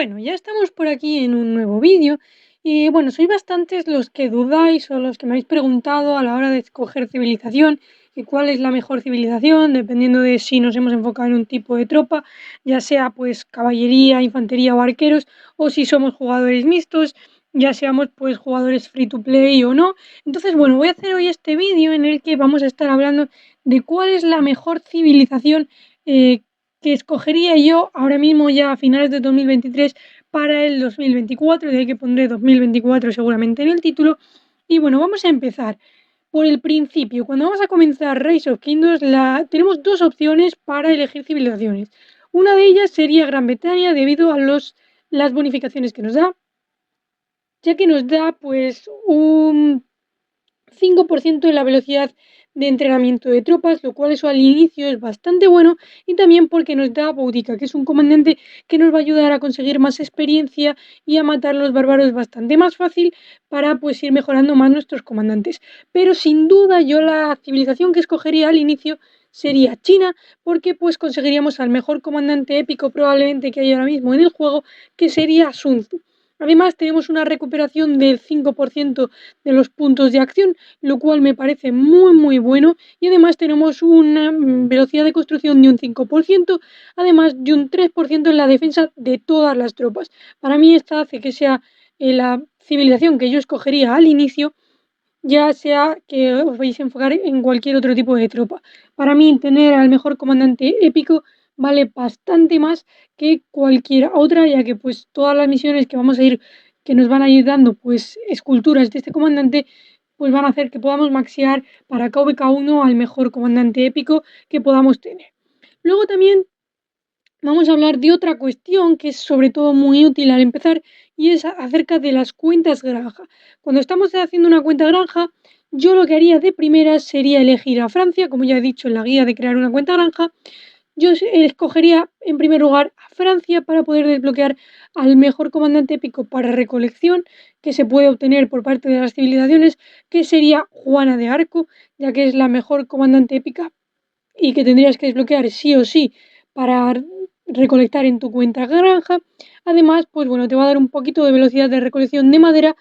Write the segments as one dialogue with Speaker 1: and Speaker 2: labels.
Speaker 1: Bueno, ya estamos por aquí en un nuevo vídeo y bueno, sois bastantes los que dudáis o los que me habéis preguntado a la hora de escoger civilización y cuál es la mejor civilización, dependiendo de si nos hemos enfocado en un tipo de tropa, ya sea pues caballería, infantería o arqueros, o si somos jugadores mixtos, ya seamos pues jugadores free to play o no. Entonces, bueno, voy a hacer hoy este vídeo en el que vamos a estar hablando de cuál es la mejor civilización eh, que escogería yo ahora mismo ya a finales de 2023 para el 2024, de ahí que pondré 2024 seguramente en el título. Y bueno, vamos a empezar por el principio. Cuando vamos a comenzar Rise of Kingdoms, tenemos dos opciones para elegir civilizaciones. Una de ellas sería Gran Bretaña debido a las bonificaciones que nos da, ya que nos da pues un 5% de la velocidad de entrenamiento de tropas, lo cual eso al inicio es bastante bueno, y también porque nos da Boudica, que es un comandante que nos va a ayudar a conseguir más experiencia y a matar a los bárbaros bastante más fácil para pues ir mejorando más nuestros comandantes. Pero sin duda yo la civilización que escogería al inicio sería China, porque pues conseguiríamos al mejor comandante épico probablemente que hay ahora mismo en el juego, que sería Sun Tzu. Además tenemos una recuperación del 5% de los puntos de acción, lo cual me parece muy bueno, y además tenemos una velocidad de construcción de un 5%, además de un 3% en la defensa de todas las tropas. Para mí esta hace que sea la civilización que yo escogería al inicio, ya sea que os vais a enfocar en cualquier otro tipo de tropa. Para mí tener al mejor comandante épico vale bastante más que cualquier otra, ya que pues todas las misiones que vamos a ir, que nos van a ir dando pues esculturas de este comandante, pues van a hacer que podamos maxear para KVK1 al mejor comandante épico que podamos tener. Luego también vamos a hablar de otra cuestión que es sobre todo muy útil al empezar, y es acerca de las cuentas granja. Cuando estamos haciendo una cuenta granja, yo lo que haría de primera sería elegir a Francia, como ya he dicho en la guía de crear una cuenta granja. Yo escogería en primer lugar a Francia para poder desbloquear al mejor comandante épico para recolección que se puede obtener por parte de las civilizaciones, que sería Juana de Arco, ya que es la mejor comandante épica y que tendrías que desbloquear sí o sí para recolectar en tu cuenta granja. Además, pues bueno, te va a dar un poquito de velocidad de recolección de madera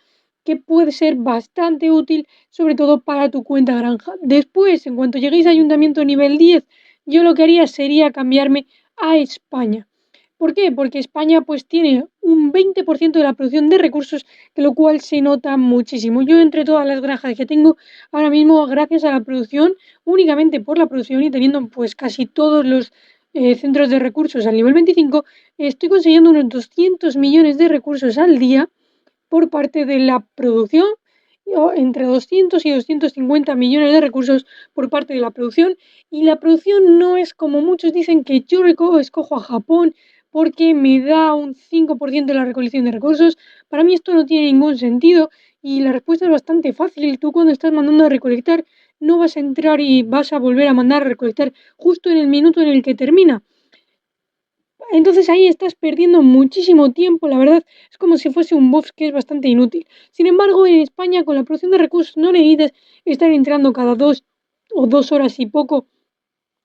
Speaker 1: que puede ser bastante útil, sobre todo para tu cuenta granja. Después, en cuanto lleguéis a ayuntamiento nivel 10, yo lo que haría sería cambiarme a España. ¿Por qué? Porque España pues tiene un 20% de la producción de recursos, que lo cual se nota muchísimo. Yo entre todas las granjas que tengo ahora mismo, gracias a la producción, únicamente por la producción y teniendo pues casi todos los centros de recursos al nivel 25, estoy consiguiendo unos 200 millones de recursos al día por parte de la producción, o entre 200 y 250 millones de recursos por parte de la producción. Y la producción no es como muchos dicen, que yo escojo a Japón porque me da un 5% de la recolección de recursos. Para mí esto no tiene ningún sentido, y la respuesta es bastante fácil. Tú cuando estás mandando a recolectar no vas a entrar y vas a volver a mandar a recolectar justo en el minuto en el que termina. Entonces ahí estás perdiendo muchísimo tiempo, la verdad, es como si fuese un buff que es bastante inútil. Sin embargo, en España, con la producción de recursos, no necesitas estar entrando cada 2 o 2 horas y poco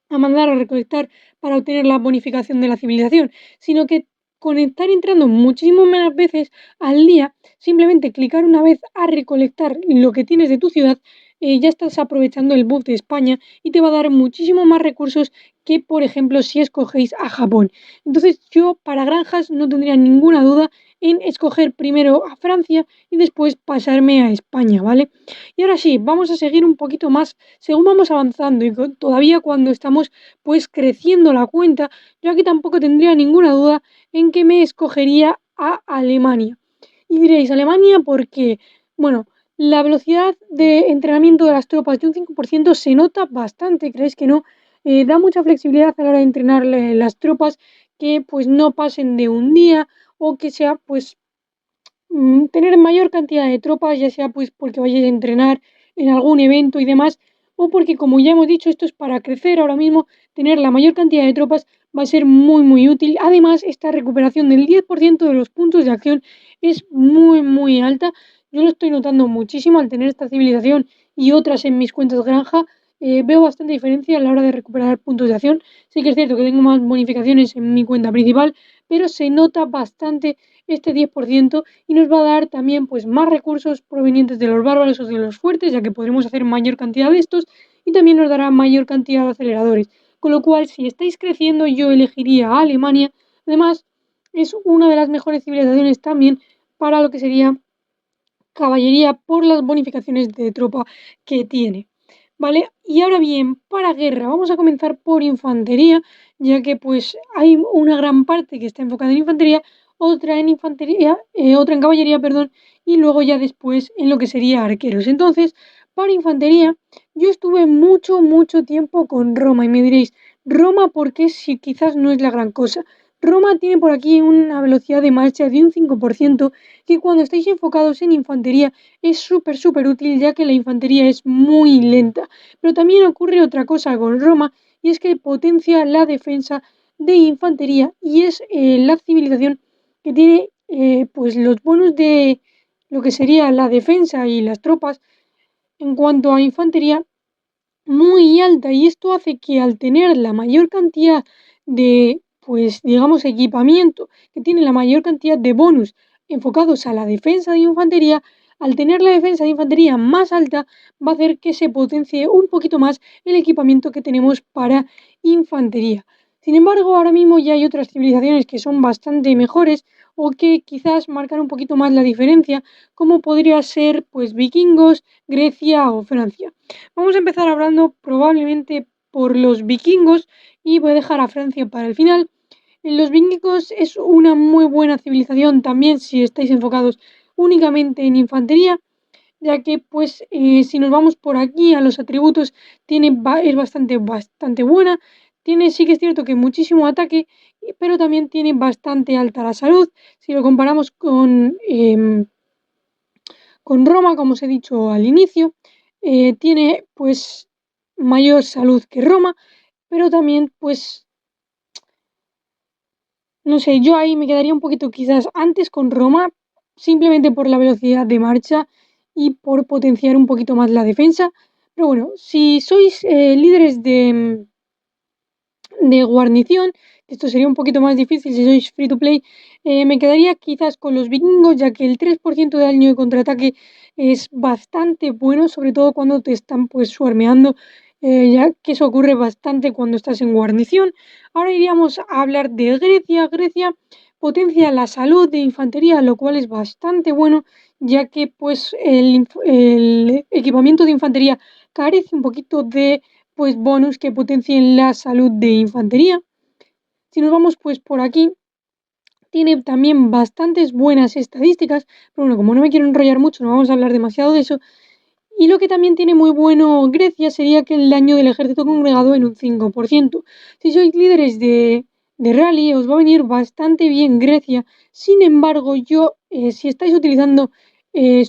Speaker 1: a mandar a recolectar para obtener la bonificación de la civilización, sino que con estar entrando muchísimo menos veces al día, simplemente clicar una vez a recolectar lo que tienes de tu ciudad, ya estás aprovechando el buff de España y te va a dar muchísimo más recursos que, por ejemplo, si escogéis a Japón. Entonces yo para granjas no tendría ninguna duda en escoger primero a Francia y después pasarme a España, ¿vale? Y ahora sí, vamos a seguir un poquito más según vamos avanzando, y todavía cuando estamos pues creciendo la cuenta. Yo aquí tampoco tendría ninguna duda en que me escogería a Alemania. Y diréis, ¿Alemania por qué? Bueno, la velocidad de entrenamiento de las tropas de un 5% se nota bastante, ¿creéis que no? Da mucha flexibilidad a la hora de entrenar las tropas, que pues no pasen de un día, o que sea pues tener mayor cantidad de tropas, ya sea pues porque vayáis a entrenar en algún evento y demás, o porque, como ya hemos dicho, esto es para crecer ahora mismo. Tener la mayor cantidad de tropas va a ser muy útil. Además, esta recuperación del 10% de los puntos de acción es muy alta. Yo lo estoy notando muchísimo al tener esta civilización y otras en mis cuentas granja. veo bastante diferencia a la hora de recuperar puntos de acción. Sí que es cierto que tengo más bonificaciones en mi cuenta principal, pero se nota bastante este 10% y nos va a dar también pues más recursos provenientes de los bárbaros o de los fuertes, ya que podremos hacer mayor cantidad de estos y también nos dará mayor cantidad de aceleradores. Con lo cual, si estáis creciendo, yo elegiría a Alemania. Además, es una de las mejores civilizaciones también para lo que sería caballería por las bonificaciones de tropa que tiene. ¿Vale? Y ahora bien, para guerra, vamos a comenzar por infantería, ya que pues hay una gran parte que está enfocada en infantería, otra en infantería, otra en caballería, perdón, y luego ya después en lo que sería arqueros. Entonces, para infantería, yo estuve mucho tiempo con Roma y me diréis, Roma, ¿por qué si quizás no es la gran cosa? Roma tiene por aquí una velocidad de marcha de un 5% que cuando estáis enfocados en infantería es súper útil ya que la infantería es muy lenta. Pero también ocurre otra cosa con Roma y es que potencia la defensa de infantería y es la civilización que tiene pues los bonus de lo que sería la defensa y las tropas en cuanto a infantería muy alta y esto hace que al tener la mayor cantidad de, pues digamos, equipamiento, que tiene la mayor cantidad de bonus enfocados a la defensa de infantería, al tener la defensa de infantería más alta, va a hacer que se potencie un poquito más el equipamiento que tenemos para infantería. Sin embargo, ahora mismo ya hay otras civilizaciones que son bastante mejores o que quizás marcan un poquito más la diferencia, como podría ser pues vikingos, Grecia o Francia. Vamos a empezar hablando probablemente por los vikingos y voy a dejar a Francia para el final. Los vikingos es una muy buena civilización también si estáis enfocados únicamente en infantería, ya que pues si nos vamos por aquí a los atributos es bastante buena. Tiene, sí que es cierto que muchísimo ataque, pero también tiene bastante alta la salud. Si lo comparamos con Roma, como os he dicho al inicio, tiene pues mayor salud que Roma, pero también pues, no sé, yo ahí me quedaría un poquito quizás antes con Roma, simplemente por la velocidad de marcha y por potenciar un poquito más la defensa. Pero bueno, si sois líderes de guarnición, esto sería un poquito más difícil si sois free to play, me quedaría quizás con los vikingos, ya que el 3% de daño de contraataque es bastante bueno, sobre todo cuando te están pues swarmeando, ya que eso ocurre bastante cuando estás en guarnición. Ahora iríamos a hablar de Grecia. Grecia potencia la salud de infantería, lo cual es bastante bueno, ya que pues el equipamiento de infantería carece un poquito de pues bonus que potencien la salud de infantería. Si nos vamos pues por aquí, tiene también bastantes buenas estadísticas, pero bueno, como no me quiero enrollar mucho, no vamos a hablar demasiado de eso. Y lo que también tiene muy bueno Grecia sería que el daño del ejército congregado en un 5%. Si sois líderes de rally, os va a venir bastante bien Grecia. Sin embargo, yo, si estáis utilizando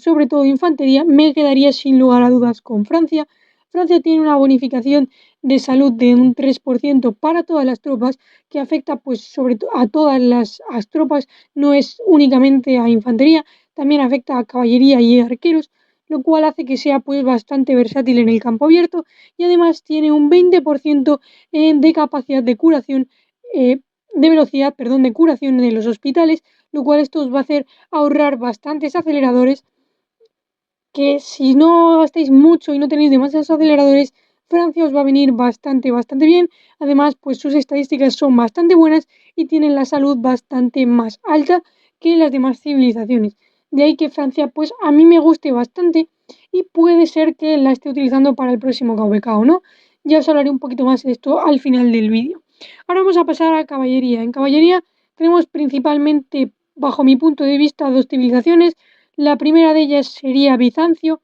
Speaker 1: sobre todo infantería, me quedaría sin lugar a dudas con Francia. Francia tiene una bonificación de salud de un 3% para todas las tropas, que afecta pues sobre todo a todas las tropas, no es únicamente a infantería, también afecta a caballería y arqueros, lo cual hace que sea pues bastante versátil en el campo abierto y además tiene un 20% de capacidad de curación, de velocidad, perdón, de curación en los hospitales, lo cual esto os va a hacer ahorrar bastantes aceleradores que si no gastáis mucho y no tenéis demasiados aceleradores, Francia os va a venir bastante bien. Además, pues sus estadísticas son bastante buenas y tienen la salud bastante más alta que las demás civilizaciones. De ahí que Francia, pues a mí me guste bastante y puede ser que la esté utilizando para el próximo KVK o no. Ya os hablaré un poquito más de esto al final del vídeo. Ahora vamos a pasar a caballería. En caballería tenemos principalmente, bajo mi punto de vista, dos civilizaciones. La primera de ellas sería Bizancio,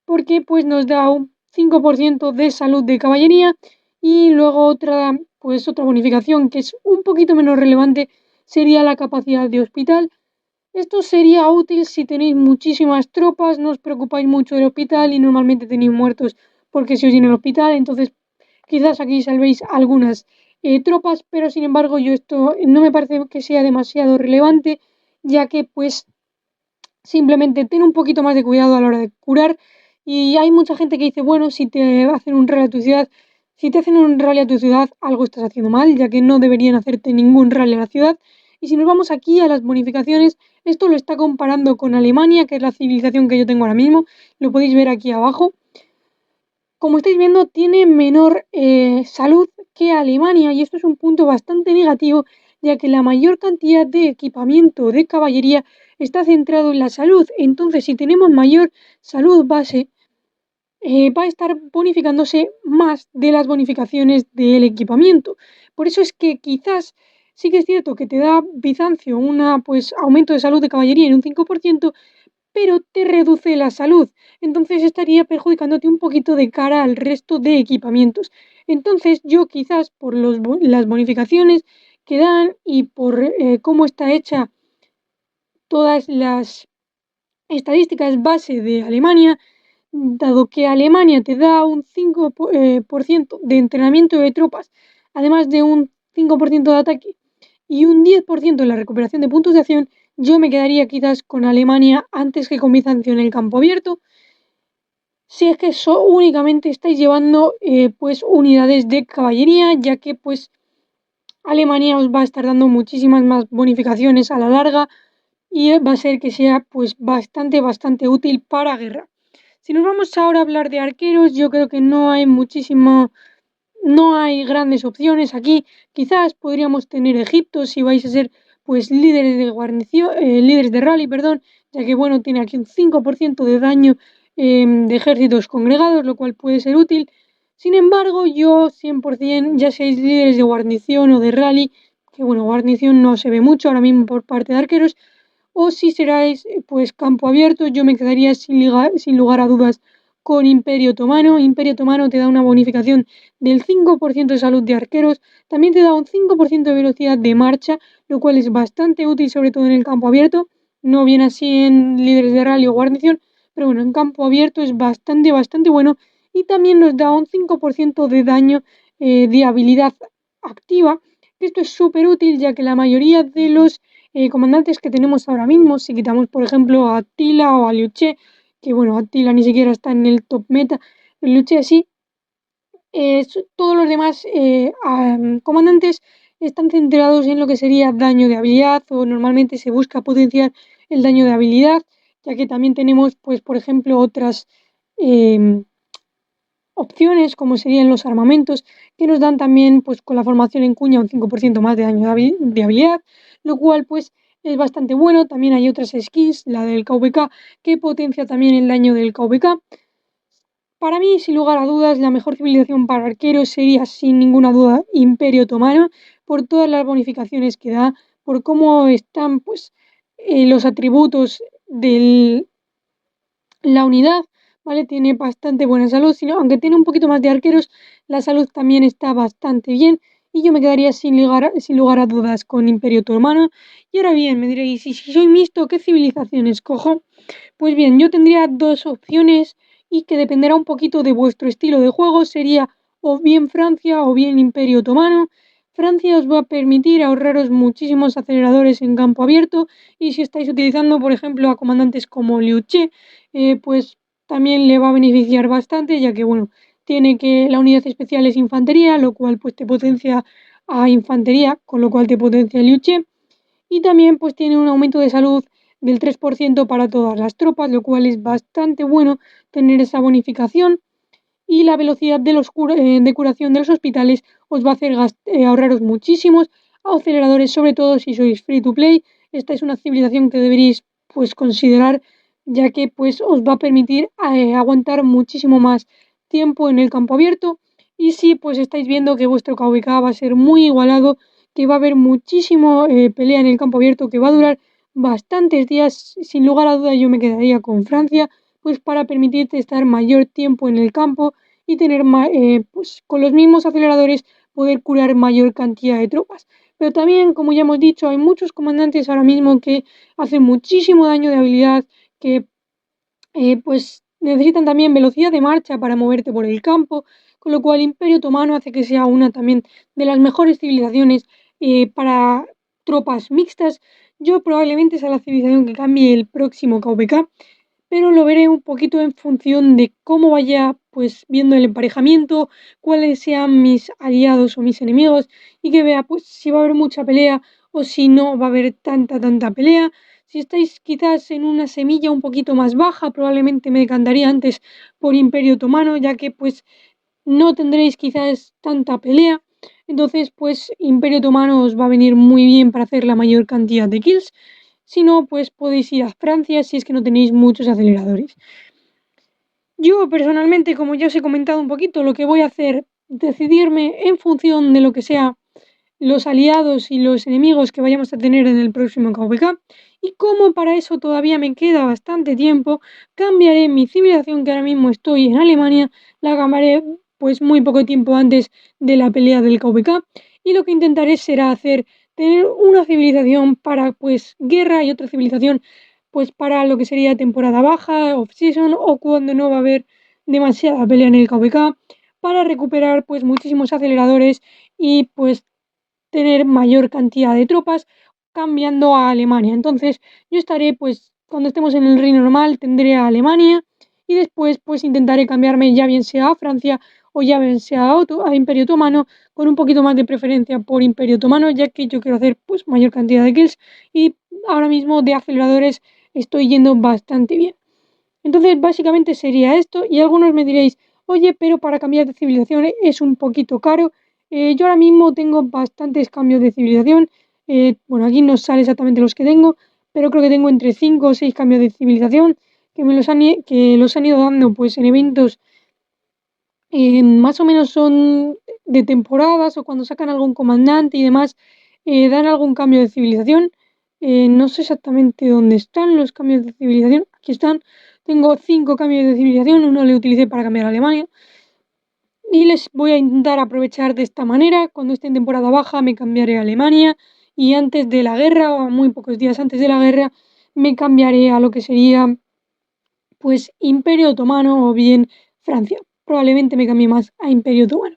Speaker 1: porque pues nos da un 5% de salud de caballería y luego otra bonificación que es un poquito menos relevante sería la capacidad de hospital. Esto sería útil si tenéis muchísimas tropas, no os preocupáis mucho del hospital y normalmente tenéis muertos porque se os llena el hospital, entonces quizás aquí salvéis algunas tropas, pero sin embargo yo esto no me parece que sea demasiado relevante, ya que pues simplemente ten un poquito más de cuidado a la hora de curar Y hay mucha gente que dice, bueno, si te hacen un rally a tu ciudad, algo estás haciendo mal, ya que no deberían hacerte ningún rally a la ciudad. Y si nos vamos aquí a las bonificaciones, esto lo está comparando con Alemania, que es la civilización que yo tengo ahora mismo. Lo podéis ver aquí abajo. Como estáis viendo, tiene menor salud que Alemania y esto es un punto bastante negativo, ya que la mayor cantidad de equipamiento de caballería está centrado en la salud. Entonces, si tenemos mayor salud base, va a estar bonificándose más de las bonificaciones del equipamiento. Por eso es que quizás sí que es cierto que te da Bizancio un aumento de salud de caballería en un 5%, pero te reduce la salud. Entonces estaría perjudicándote un poquito de cara al resto de equipamientos. Entonces yo quizás por las bonificaciones que dan y por cómo está hecha todas las estadísticas base de Alemania, dado que Alemania te da un 5% de entrenamiento de tropas, además de un 5% de ataque y un 10% en la recuperación de puntos de acción, yo me quedaría quizás con Alemania antes que con Bizancio en el campo abierto, si es que únicamente estáis llevando pues unidades de caballería, ya que pues Alemania os va a estar dando muchísimas más bonificaciones a la larga y va a ser que sea pues bastante útil para guerra. Si nos vamos ahora a hablar de arqueros, yo creo que no hay grandes opciones aquí. Quizás podríamos tener Egipto si vais a ser pues líderes de guarnición, líderes de rally, perdón, ya que bueno, tiene aquí un 5% de daño de ejércitos congregados, lo cual puede ser útil. Sin embargo, yo 100%, ya seáis líderes de guarnición o de rally, que bueno, guarnición no se ve mucho ahora mismo por parte de arqueros, o si seráis pues campo abierto, yo me quedaría sin lugar a dudas con Imperio Otomano. Imperio Otomano te da una bonificación del 5% de salud de arqueros, también te da un 5% de velocidad de marcha, lo cual es bastante útil sobre todo en el campo abierto, no viene así en líderes de rally o guarnición, pero bueno, en campo abierto es bastante bueno y también nos da un 5% de daño de habilidad activa. Esto es súper útil ya que la mayoría de los comandantes que tenemos ahora mismo, si quitamos por ejemplo a Attila o a Liu Che, que bueno, Attila ni siquiera está en el top meta, Liu Che sí, todos los demás comandantes están centrados en lo que sería daño de habilidad o normalmente se busca potenciar el daño de habilidad, ya que también tenemos, pues, por ejemplo, otras em, opciones como serían los armamentos que nos dan también, pues, con la formación en cuña un 5% más de daño de habilidad, lo cual, pues, es bastante bueno. También hay otras skins, la del KVK, que potencia también el daño del KVK. Para mí, sin lugar a dudas, la mejor civilización para arqueros sería sin ninguna duda Imperio Otomano, por todas las bonificaciones que da, por cómo están pues los atributos de la unidad, ¿vale? Tiene bastante buena salud, aunque tiene un poquito más de arqueros, la salud también está bastante bien y yo me quedaría sin lugar a dudas con Imperio Otomano. Y ahora bien, me diréis, ¿y si soy mixto, qué civilización escojo? Pues bien, yo tendría dos opciones y que dependerá un poquito de vuestro estilo de juego. Sería o bien Francia o bien Imperio Otomano. Francia os va a permitir ahorraros muchísimos aceleradores en campo abierto y si estáis utilizando, por ejemplo, a comandantes como Liu Che, pues también le va a beneficiar bastante, ya que, bueno, tiene que la unidad especial es infantería, lo cual pues te potencia a infantería, con lo cual te potencia Liu Che y también pues tiene un aumento de salud del 3% para todas las tropas, lo cual es bastante bueno tener esa bonificación y la velocidad de curación de los hospitales os va a hacer ahorraros muchísimos aceleradores, sobre todo si sois free to play. Esta es una civilización que deberéis pues considerar ya que pues os va a permitir aguantar muchísimo más tiempo en el campo abierto y si pues estáis viendo que vuestro KVK va a ser muy igualado, que va a haber muchísimo pelea en el campo abierto que va a durar bastantes días, sin lugar a duda yo me quedaría con Francia pues para permitirte estar mayor tiempo en el campo y tener pues con los mismos aceleradores poder curar mayor cantidad de tropas. Pero también, como ya hemos dicho, hay muchos comandantes ahora mismo que hacen muchísimo daño de habilidad, que pues necesitan también velocidad de marcha para moverte por el campo, con lo cual Imperio Otomano hace que sea una también de las mejores civilizaciones para tropas mixtas. Yo probablemente sea la civilización que cambie el próximo KVK, pero lo veré un poquito en función de cómo vaya, pues, viendo el emparejamiento, cuáles sean mis aliados o mis enemigos, y que vea, pues, si va a haber mucha pelea o si no va a haber tanta pelea. Si estáis quizás en una semilla un poquito más baja, probablemente me decantaría antes por Imperio Otomano, ya que, pues, no tendréis quizás tanta pelea. Entonces, pues Imperio Otomano os va a venir muy bien para hacer la mayor cantidad de kills. Si no, pues podéis ir a Francia si es que no tenéis muchos aceleradores. Yo personalmente, como ya os he comentado un poquito, lo que voy a hacer, decidirme en función de lo que sea los aliados y los enemigos que vayamos a tener en el próximo KVK. Y como para eso todavía me queda bastante tiempo, cambiaré mi civilización, que ahora mismo estoy en Alemania, la cambiaré pues muy poco tiempo antes de la pelea del KVK, y lo que intentaré será tener una civilización para pues guerra y otra civilización pues para lo que sería temporada baja, off-season, o cuando no va a haber demasiada pelea en el KVK, para recuperar pues muchísimos aceleradores y pues tener mayor cantidad de tropas cambiando a Alemania. Entonces yo estaré, pues, cuando estemos en el reino normal, tendré a Alemania, y después pues intentaré cambiarme ya bien sea a Francia o ya bien sea a Imperio Otomano, con un poquito más de preferencia por Imperio Otomano, ya que yo quiero hacer pues mayor cantidad de kills y ahora mismo de aceleradores estoy yendo bastante bien. Entonces, básicamente sería esto, y algunos me diréis, oye, pero para cambiar de civilización es un poquito caro. Yo ahora mismo tengo bastantes cambios de civilización. Bueno, aquí no sale exactamente los que tengo, pero creo que tengo entre 5 o 6 cambios de civilización que los han ido dando pues en eventos, más o menos son de temporadas o cuando sacan algún comandante y demás, dan algún cambio de civilización. No sé exactamente dónde están los cambios de civilización. Aquí están. Tengo 5 cambios de civilización, uno le utilicé para cambiar a Alemania. Y les voy a intentar aprovechar de esta manera. Cuando esté en temporada baja me cambiaré a Alemania, y antes de la guerra o muy pocos días antes de la guerra me cambiaré a lo que sería pues Imperio Otomano o bien Francia. Probablemente me cambie más a Imperio Otomano.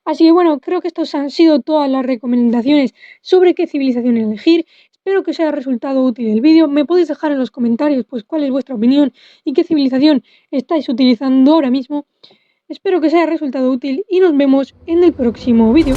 Speaker 1: Así que bueno, creo que estas han sido todas las recomendaciones sobre qué civilización elegir. Espero que os haya resultado útil el vídeo. Me podéis dejar en los comentarios pues cuál es vuestra opinión y qué civilización estáis utilizando ahora mismo. Espero que os haya resultado útil y nos vemos en el próximo vídeo.